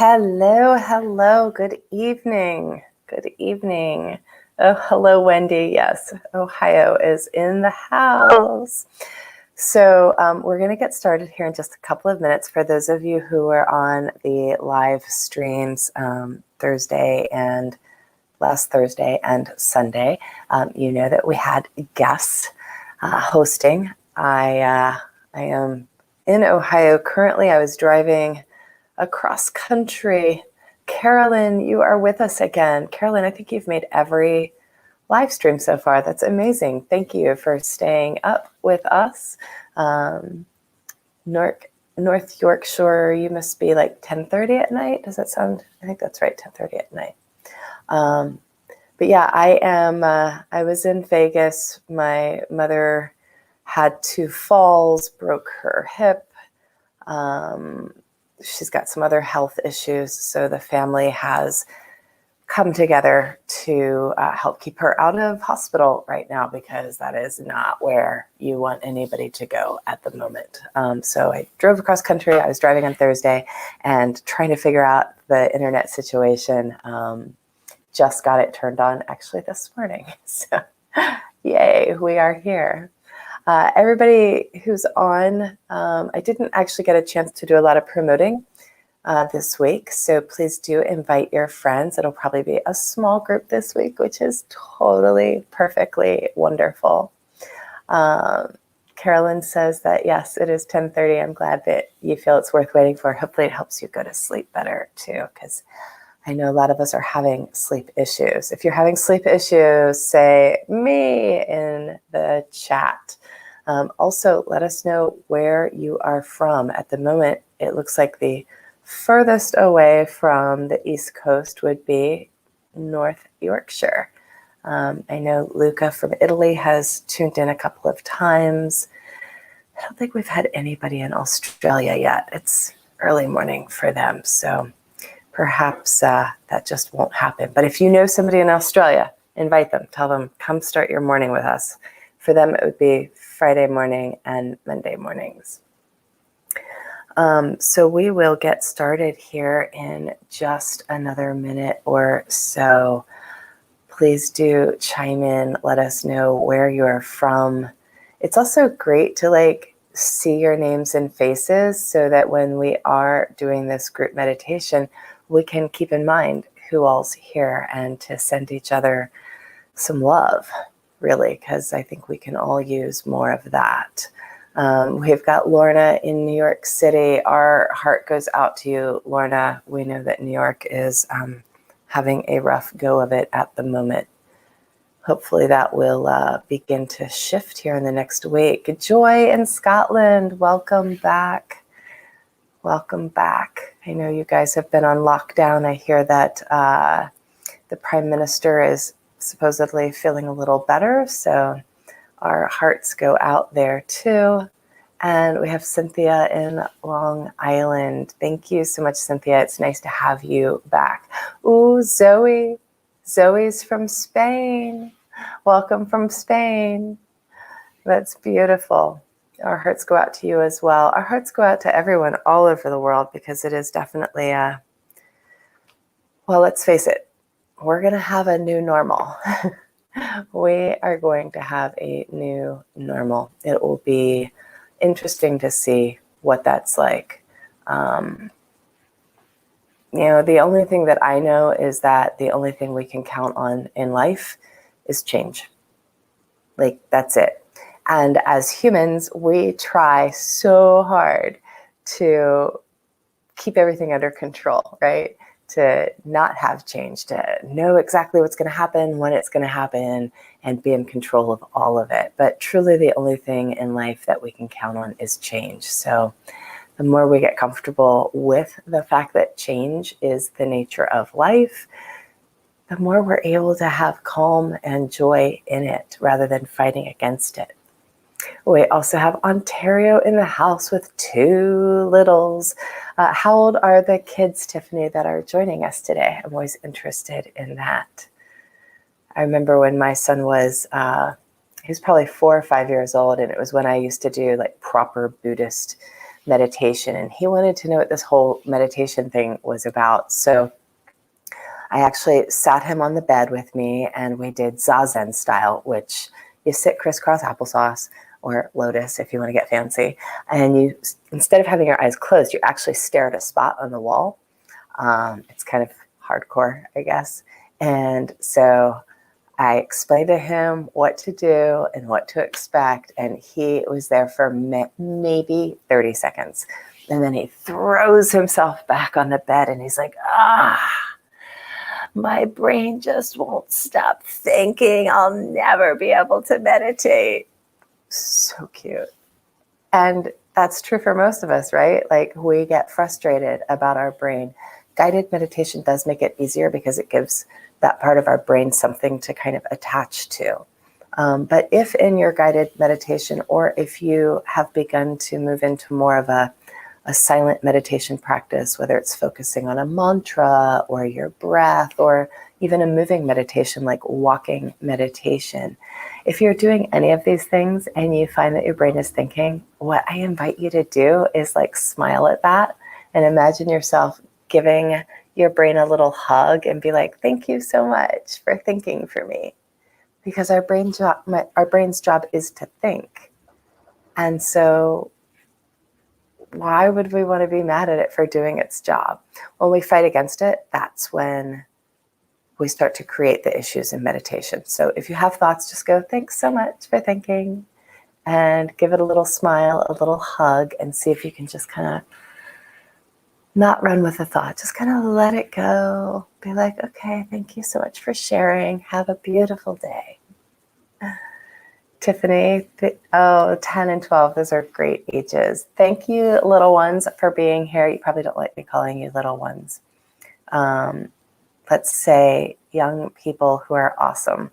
Hello, hello, good evening, good evening. Oh, hello, Wendy. Yes, Ohio is in the house. So we're going to get started here in just a couple of minutes. For those of you who are on the live streams last Thursday and Sunday, you know that we had guests hosting. I am in Ohio currently. I was driving across country. Carolyn, you are with us again. Carolyn, I think you've made every live stream so far. That's amazing. Thank you for staying up with us. North Yorkshire, you must be like 10:30 at night. Does that sound? I think that's right, 10:30 at night. But yeah, I was in Vegas. My mother had 2 falls, broke her hip. She's got some other health issues, so the family has come together to help keep her out of hospital right now, because that is not where you want anybody to go at the moment. So I drove across country. I was driving on Thursday and trying to figure out the internet situation. Just got it turned on actually this morning. So yay, we are here. Everybody who's on, I didn't actually get a chance to do a lot of promoting this week, so please do invite your friends. It'll probably be a small group this week, which is totally perfectly wonderful. Carolyn says that yes, it is 10:30. I'm glad that you feel it's worth waiting for. Hopefully it helps you go to sleep better too, because I know a lot of us are having sleep issues. If you're having sleep issues, say me in the chat. Also, let us know where you are from. At the moment, it looks like the furthest away from the East Coast would be North Yorkshire. I know Luca from Italy has tuned in a couple of times. I don't think we've had anybody in Australia yet. It's early morning for them, so perhaps that just won't happen. But if you know somebody in Australia, invite them. Tell them, come start your morning with us. For them, it would be Friday morning and Monday mornings. So we will get started here in just another minute or so. Please do chime in. Let us know where you are from. It's also great to see your names and faces, so that when we are doing this group meditation, we can keep in mind who all's here and to send each other some love, really, because I think we can all use more of that. We've got Lorna in New York City. Our heart goes out to you, Lorna. We know that New York is having a rough go of it at the moment. Hopefully that will begin to shift here in the next week. Joy in Scotland, welcome back. Welcome back. I know you guys have been on lockdown. I hear that the Prime Minister is supposedly feeling a little better, so our hearts go out there too. And we have Cynthia in Long Island. Thank you so much, Cynthia. It's nice to have you back. Ooh, Zoe. Zoe's from Spain. Welcome from Spain. That's beautiful. Our hearts go out to you as well. Our hearts go out to everyone all over the world, because it is definitely well, let's face it, we're going to have a new normal. We are going to have a new normal. It will be interesting to see what that's like. The only thing that I know is that the only thing we can count on in life is change. That's it. And as humans, we try so hard to keep everything under control, right? To not have change, to know exactly what's going to happen, when it's going to happen, and be in control of all of it. But truly the only thing in life that we can count on is change. So the more we get comfortable with the fact that change is the nature of life, the more we're able to have calm and joy in it rather than fighting against it. We also have Ontario in the house with 2 littles. How old are the kids, Tiffany, that are joining us today? I'm always interested in that. I remember when my son was, he was probably 4 or 5 years old, and it was when I used to do proper Buddhist meditation, and he wanted to know what this whole meditation thing was about. So I actually sat him on the bed with me, and we did Zazen style, which you sit crisscross applesauce, or lotus if you want to get fancy, and you, instead of having your eyes closed, you actually stare at a spot on the wall. It's kind of hardcore, I guess. And so I explained to him what to do and what to expect, and he was there for maybe 30 seconds. And then he throws himself back on the bed, and he's like, my brain just won't stop thinking. I'll never be able to meditate. So cute. And that's true for most of us, right? Like, we get frustrated about our brain. Guided meditation does make it easier because it gives that part of our brain something to kind of attach to. But if in your guided meditation, or if you have begun to move into more of a silent meditation practice, whether it's focusing on a mantra or your breath, or even a moving meditation like walking meditation, if you're doing any of these things and you find that your brain is thinking, what I invite you to do is like smile at that and imagine yourself giving your brain a little hug and be like, thank you so much for thinking for me. Because our brain's job is to think. And so why would we want to be mad at it for doing its job? When we fight against it, that's when we start to create the issues in meditation. So if you have thoughts, just go, thanks so much for thinking, and give it a little smile, a little hug, and see if you can just kind of not run with the thought. Just kind of let it go. Be like, okay, thank you so much for sharing. Have a beautiful day. Tiffany, 10 and 12, those are great ages. Thank you, little ones, for being here. You probably don't like me calling you little ones. Let's say young people who are awesome.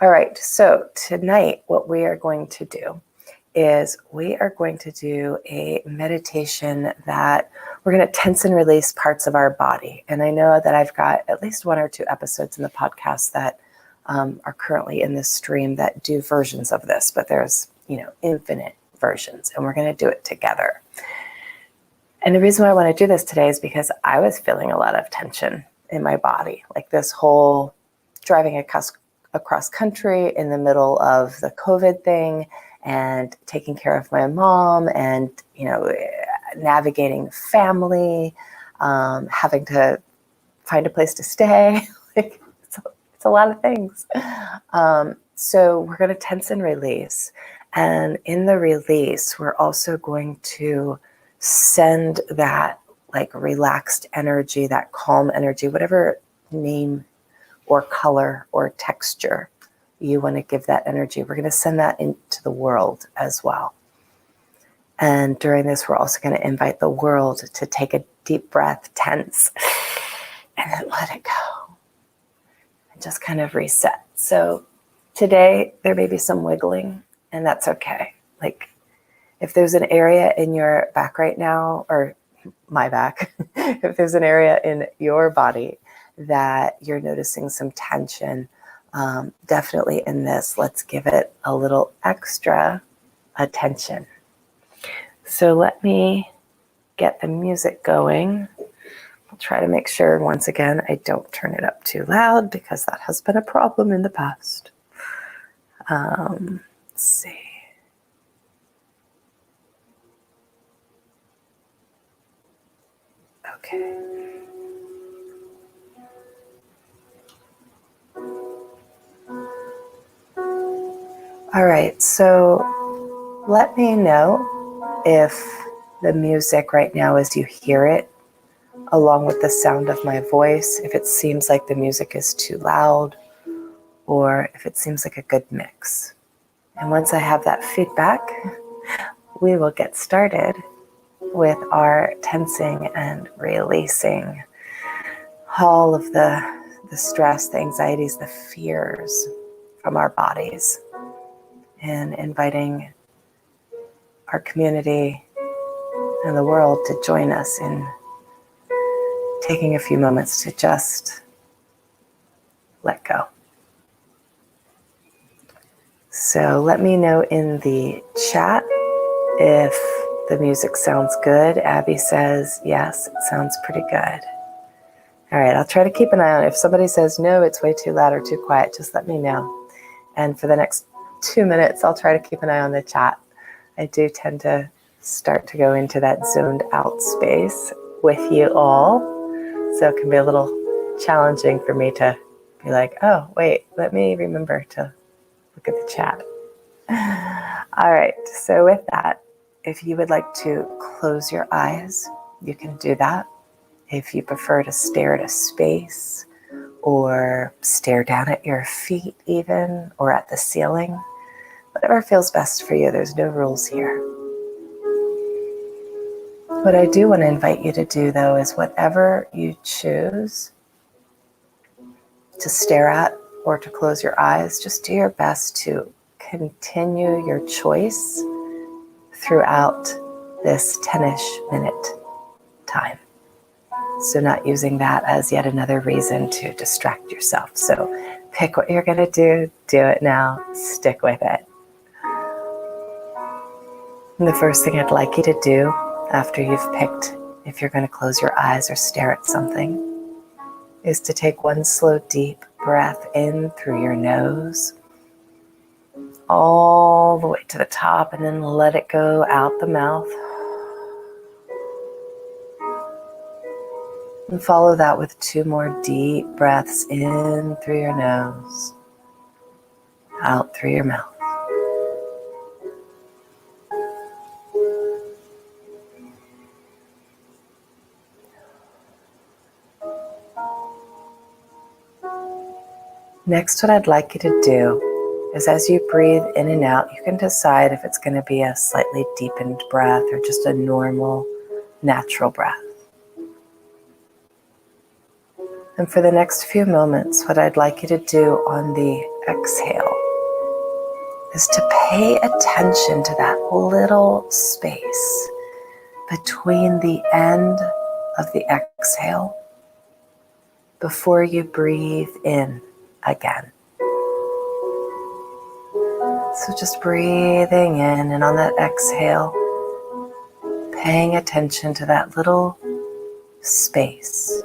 All right, so tonight what we are going to do is we are going to do a meditation that we're going to tense and release parts of our body. And I know that I've got at least 1 or 2 episodes in the podcast that are currently in this stream that do versions of this, but there's, infinite versions, and we're going to do it together. And the reason why I want to do this today is because I was feeling a lot of tension in my body, like this whole driving across country in the middle of the COVID thing, and taking care of my mom, and, navigating family, having to find a place to stay. Like, it's a lot of things. So we're going to tense and release. And in the release, we're also going to send that like relaxed energy, that calm energy, whatever name or color or texture you want to give that energy. We're going to send that into the world as well. And during this, we're also going to invite the world to take a deep breath, tense, and then let it go. And just kind of reset. So today, there may be some wiggling, and that's okay. Like, if there's an area in your back right now, or my back, if there's an area in your body that you're noticing some tension, definitely in this, let's give it a little extra attention. So let me get the music going. I'll try to make sure, once again, I don't turn it up too loud, because that has been a problem in the past. Let's see. Okay. All right, so let me know if the music right now, as you hear it, along with the sound of my voice, if it seems like the music is too loud, or if it seems like a good mix. And once I have that feedback, we will get started with our tensing and releasing all of the stress, the anxieties, the fears from our bodies, and inviting our community and the world to join us in taking a few moments to just let go. So let me know in the chat If the music sounds good, Abby says, yes, it sounds pretty good. All right, I'll try to keep an eye on it. If somebody says, no, it's way too loud or too quiet, just let me know. And for the next 2 minutes, I'll try to keep an eye on the chat. I do tend to start to go into that zoned out space with you all. So it can be a little challenging for me to be like, oh, wait, let me remember to look at the chat. All right, so with that, if you would like to close your eyes, you can do that. If you prefer to stare at a space or stare down at your feet even, or at the ceiling, whatever feels best for you, there's no rules here. What I do want to invite you to do, though, is whatever you choose to stare at or to close your eyes, just do your best to continue your choice throughout this 10-ish minute time. So not using that as yet another reason to distract yourself. So pick what you're going to do it now, stick with it. And the first thing I'd like you to do after you've picked if you're going to close your eyes or stare at something is to take one slow deep breath in through your nose all the way to the top, and then let it go out the mouth. And follow that with 2 more deep breaths in through your nose, out through your mouth. Next, what I'd like you to do is as you breathe in and out, you can decide if it's going to be a slightly deepened breath or just a normal, natural breath. And for the next few moments, what I'd like you to do on the exhale is to pay attention to that little space between the end of the exhale before you breathe in again. So just breathing in, and on that exhale, paying attention to that little space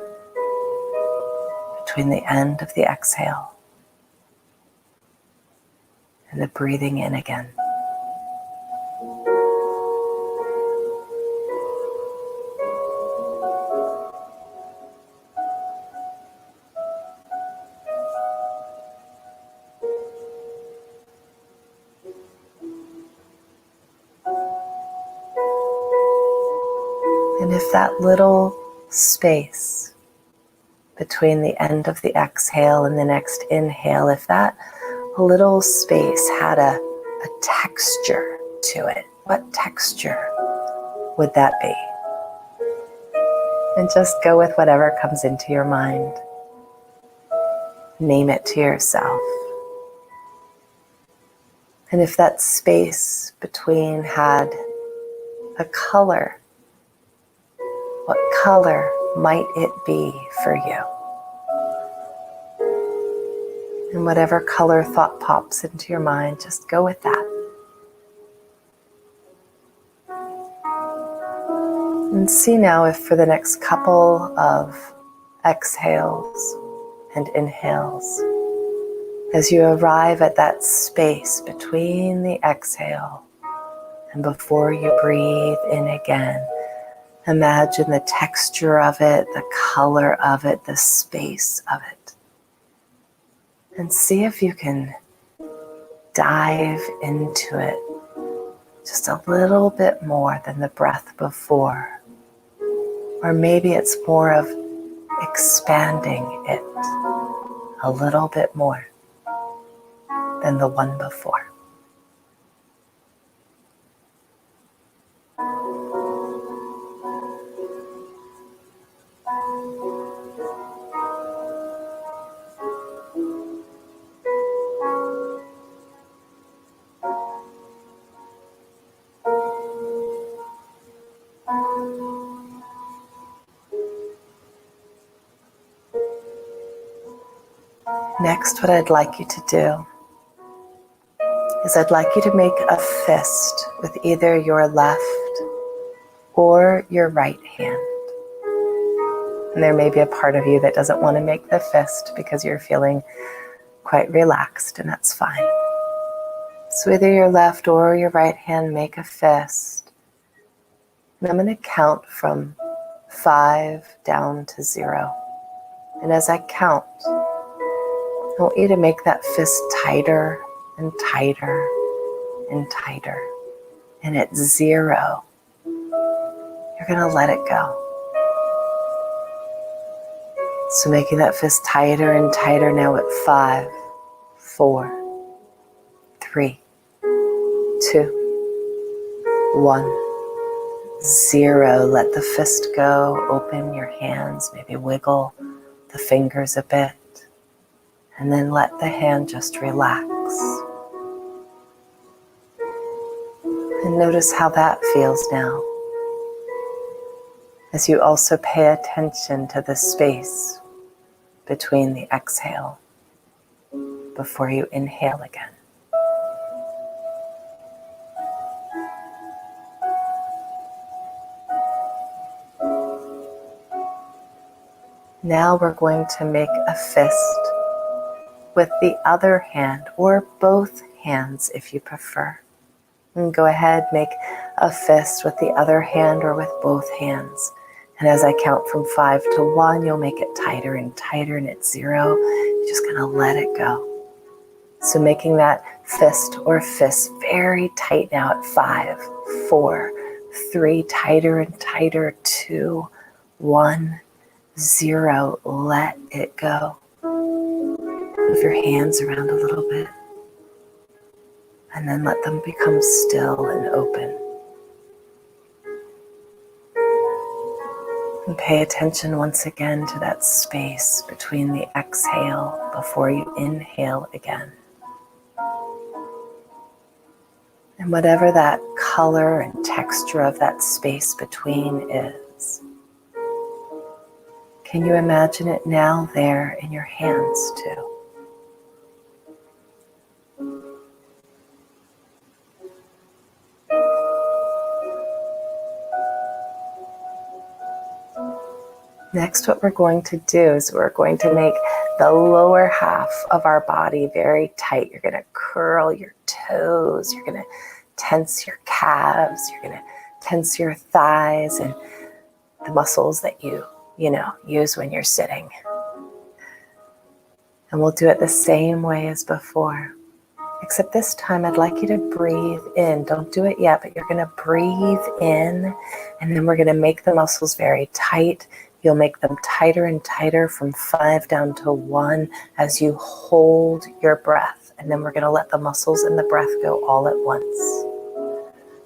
between the end of the exhale and the breathing in again. And if that little space between the end of the exhale and the next inhale, if that little space had a texture to it, what texture would that be? And just go with whatever comes into your mind. Name it to yourself. And if that space between had a color, what color might it be for you? And whatever color thought pops into your mind, just go with that. And see now if for the next couple of exhales and inhales, as you arrive at that space between the exhale and before you breathe in again, imagine the texture of it, the color of it, the space of it. And see if you can dive into it just a little bit more than the breath before. Or maybe it's more of expanding it a little bit more than the one before. Next, what I'd like you to do is I'd like you to make a fist with either your left or your right hand. And there may be a part of you that doesn't want to make the fist because you're feeling quite relaxed, and that's fine. So either your left or your right hand, make a fist. And I'm going to count from 5 down to 0. And as I count, I want you to make that fist tighter and tighter and tighter. And at 0, you're going to let it go. So making that fist tighter and tighter now at 5, 4, 3, 2, 1, 0. Let the fist go. Open your hands, maybe wiggle the fingers a bit. And then let the hand just relax. And notice how that feels now. As you also pay attention to the space between the exhale before you inhale again. Now we're going to make a fist with the other hand, or both hands if you prefer. And go ahead, make a fist with the other hand or with both hands. And as I count from 5 to 1, you'll make it tighter and tighter, and at 0, you're just going to let it go. So making that fist or fists very tight now at 5, 4, 3, tighter and tighter, 2, 1, 0, let it go. Move your hands around a little bit. And then let them become still and open. And pay attention once again to that space between the exhale before you inhale again. And whatever that color and texture of that space between is, can you imagine it now there in your hands too? Next, what we're going to do is we're going to make the lower half of our body very tight. You're going to curl your toes. You're going to tense your calves. You're going to tense your thighs and the muscles that you use when you're sitting. And we'll do it the same way as before. Except this time I'd like you to breathe in. Don't do it yet, but you're going to breathe in, and then we're going to make the muscles very tight. You'll make them tighter and tighter from 5 down to 1 as you hold your breath. And then we're going to let the muscles and the breath go all at once.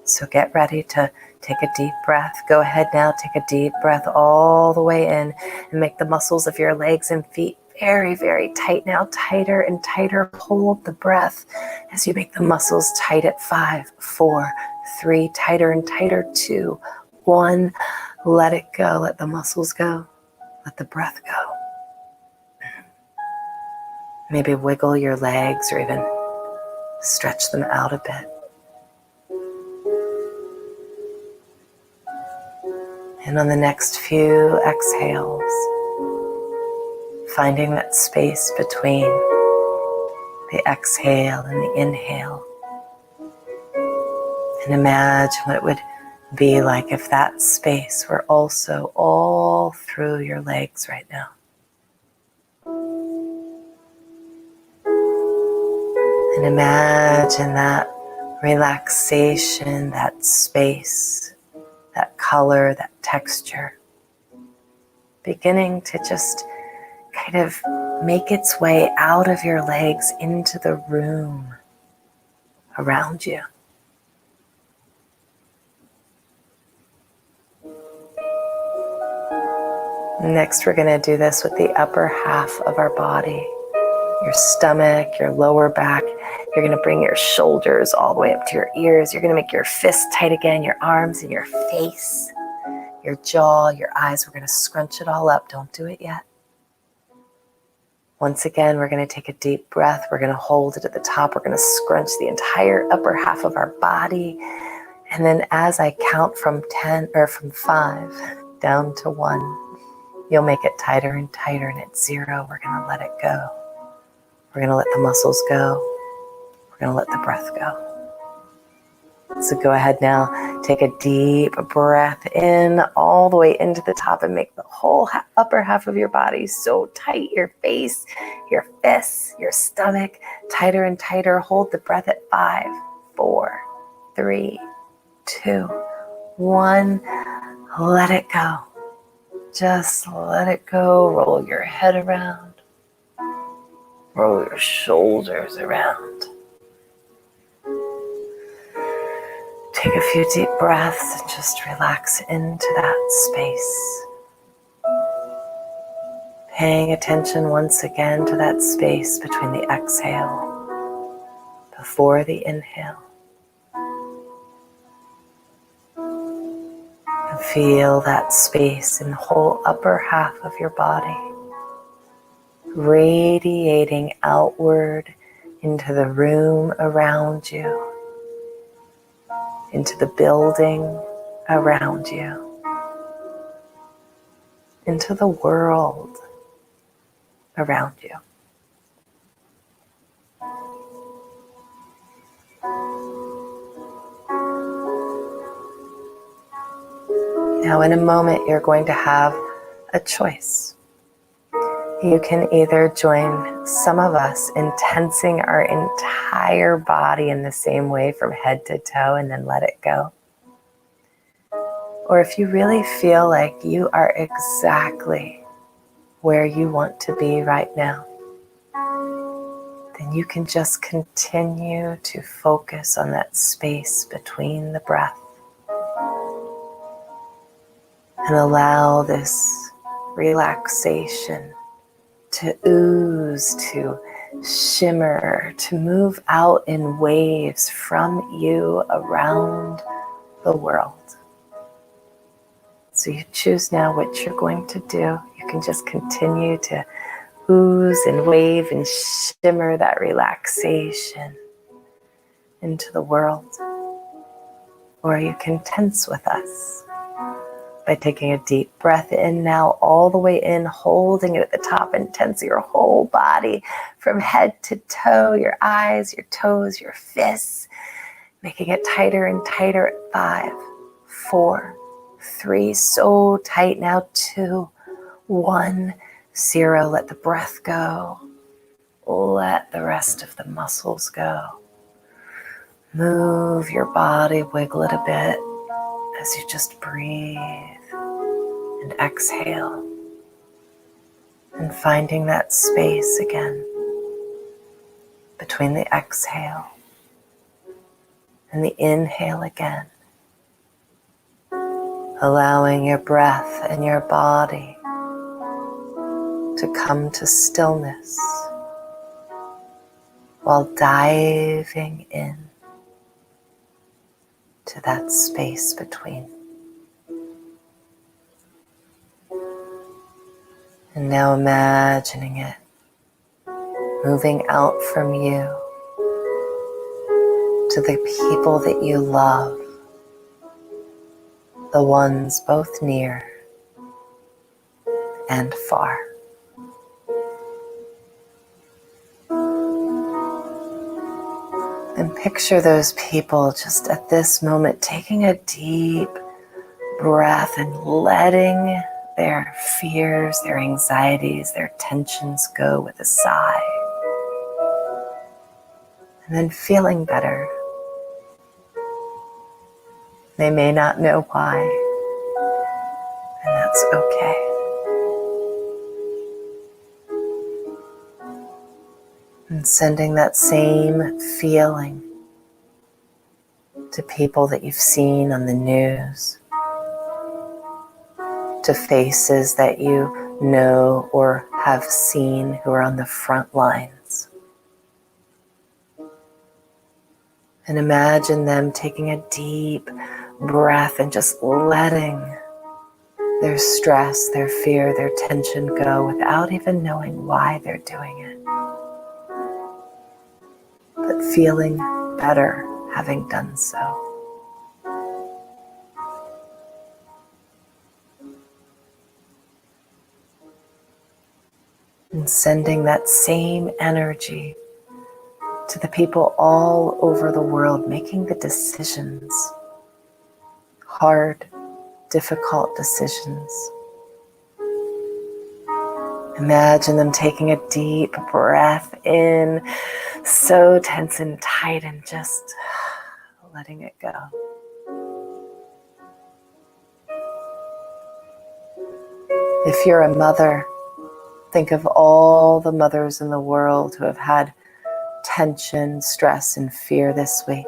So get ready to take a deep breath. Go ahead now, take a deep breath all the way in and make the muscles of your legs and feet very, very tight now, tighter and tighter. Hold the breath as you make the muscles tight at 5, 4, 3, tighter and tighter, 2, 1. Let it go. Let the muscles go. Let the breath go. Maybe wiggle your legs or even stretch them out a bit. And on the next few exhales, finding that space between the exhale and the inhale. And imagine what it would be like if that space were also all through your legs right now. And imagine that relaxation, that space, that color, that texture, beginning to just kind of make its way out of your legs into the room around you. Next, we're going to do this with the upper half of our body, your stomach, your lower back. You're going to bring your shoulders all the way up to your ears. You're going to make your fists tight again, your arms and your face, your jaw, your eyes. We're going to scrunch it all up. Don't do it yet. Once again, we're going to take a deep breath. We're going to hold it at the top. We're going to scrunch the entire upper half of our body. And then as I count from 10 or from 5 down to 1, you'll make it tighter and tighter. And at 0, we're going to let it go. We're going to let the muscles go. We're going to let the breath go. So go ahead now, take a deep breath in all the way into the top and make the whole upper half of your body so tight. Your face, your fists, your stomach, tighter and tighter. Hold the breath at 5, 4, 3, 2, 1. Let it go. Just let it go. Roll your head around. Roll your shoulders around. Take a few deep breaths and just relax into that space. Paying attention once again to that space between the exhale before the inhale. And feel that space in the whole upper half of your body, radiating outward into the room around you, into the building around you, into the world around you. Now in a moment you're going to have a choice. You can either join some of us in tensing our entire body in the same way from head to toe and then let it go. Or if you really feel like you are exactly where you want to be right now, then you can just continue to focus on that space between the breath and allow this relaxation to ooze, to shimmer, to move out in waves from you around the world. So you choose now what you're going to do. You can just continue to ooze and wave and shimmer that relaxation into the world. Or you can tense with us by taking a deep breath in now, all the way in, holding it at the top, and tense your whole body from head to toe, your eyes, your toes, your fists, making it tighter and tighter at 5, 4, 3, so tight now, 2, 1, 0. Let the breath go. Let the rest of the muscles go. Move your body, wiggle it a bit as you just breathe and exhale. And finding that space again between the exhale and the inhale again. Allowing your breath and your body to come to stillness while diving in to that space between. And now imagining it moving out from you to the people that you love, the ones both near and far. And picture those people just at this moment taking a deep breath and letting their fears, their anxieties, their tensions go with a sigh. And then feeling better. They may not know why, and that's okay. And sending that same feeling to people that you've seen on the news, to faces that you know or have seen who are on the front lines. And imagine them taking a deep breath and just letting their stress, their fear, their tension go without even knowing why they're doing it, but feeling better having done so. And sending that same energy to the people all over the world making the decisions, hard, difficult decisions. Imagine them taking a deep breath in, so tense and tight, and just letting it go. If you're a mother, think of all the mothers in the world who have had tension, stress, and fear this week.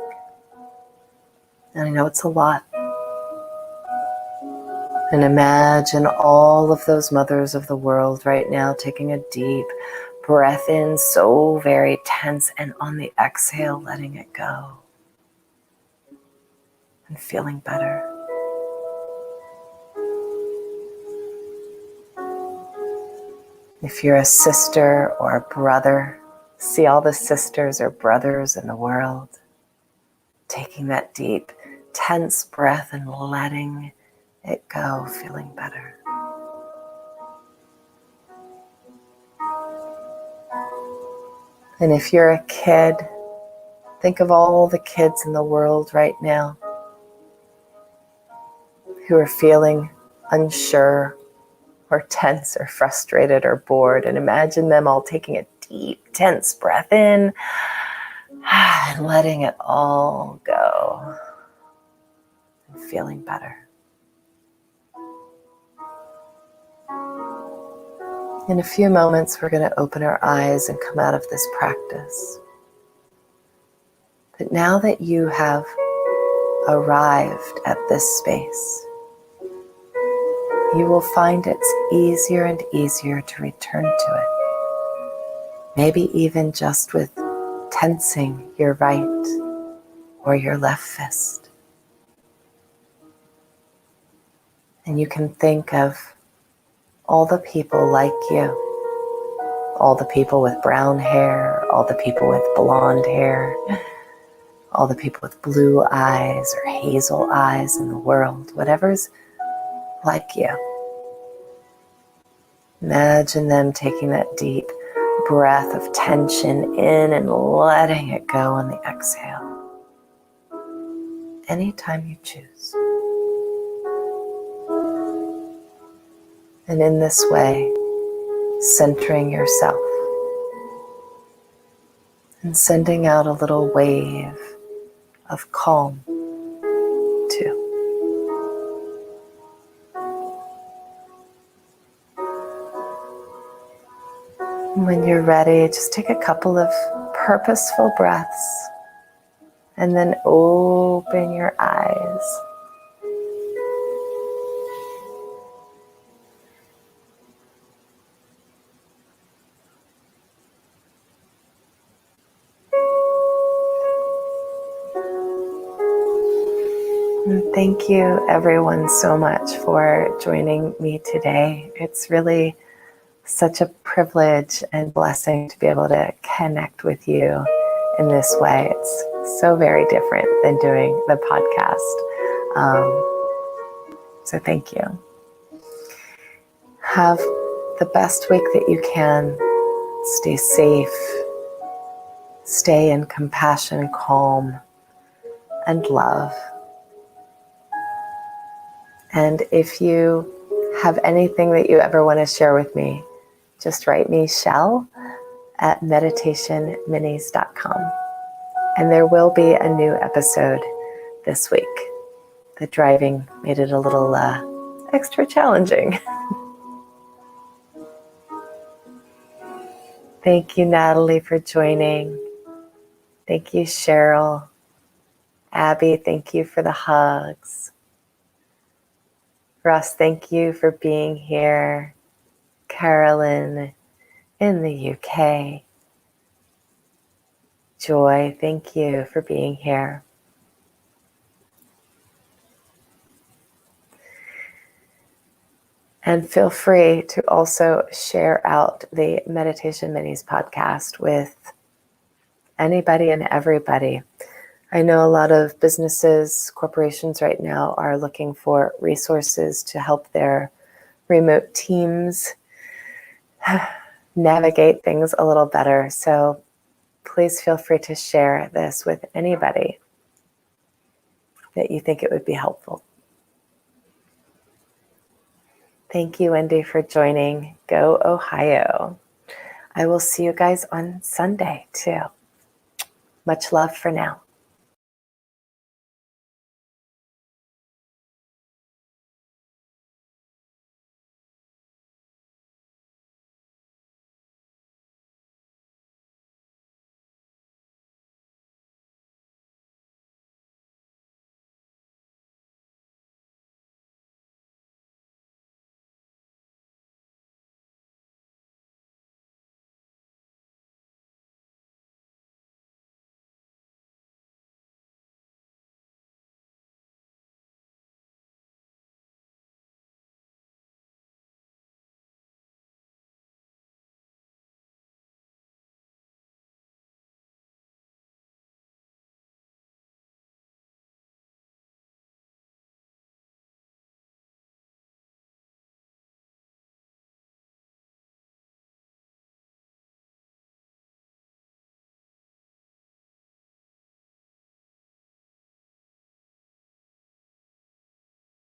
And I know it's a lot. And imagine all of those mothers of the world right now taking a deep breath in, so very tense, and on the exhale, letting it go and feeling better. If you're a sister or a brother, see all the sisters or brothers in the world taking that deep, tense breath and letting it go, feeling better. And if you're a kid, think of all the kids in the world right now who are feeling unsure or tense or frustrated or bored, and imagine them all taking a deep, tense breath in and letting it all go and feeling better. In a few moments, we're going to open our eyes and come out of this practice. But now that you have arrived at this space, you will find it's easier and easier to return to it. Maybe even just with tensing your right or your left fist. And you can think of all the people like you, all the people with brown hair, all the people with blonde hair, all the people with blue eyes or hazel eyes in the world, whatever's like you. Imagine them taking that deep breath of tension in and letting it go on the exhale. Anytime you choose. And in this way, centering yourself and sending out a little wave of calm too. And when you're ready, just take a couple of purposeful breaths and then open your eyes. And thank you everyone so much for joining me today. It's really such a privilege and blessing to be able to connect with you in this way. It's so very different than doing the podcast. So thank you. Have the best week that you can. Stay safe. Stay in compassion, calm, and love. And if you have anything that you ever want to share with me, just write me Chel at meditationminis.com. And there will be a new episode this week. The driving made it a little extra challenging. Thank you, Natalie, for joining. Thank you, Cheryl. Abby, thank you for the hugs. Russ, thank you for being here. Carolyn in the UK. Joy, thank you for being here. And feel free to also share out the Meditation Minis podcast with anybody and everybody. I know a lot of businesses, corporations right now are looking for resources to help their remote teams navigate things a little better. So please feel free to share this with anybody that you think it would be helpful. Thank you, Wendy, for joining. Go Ohio. I will see you guys on Sunday too. Much love for now.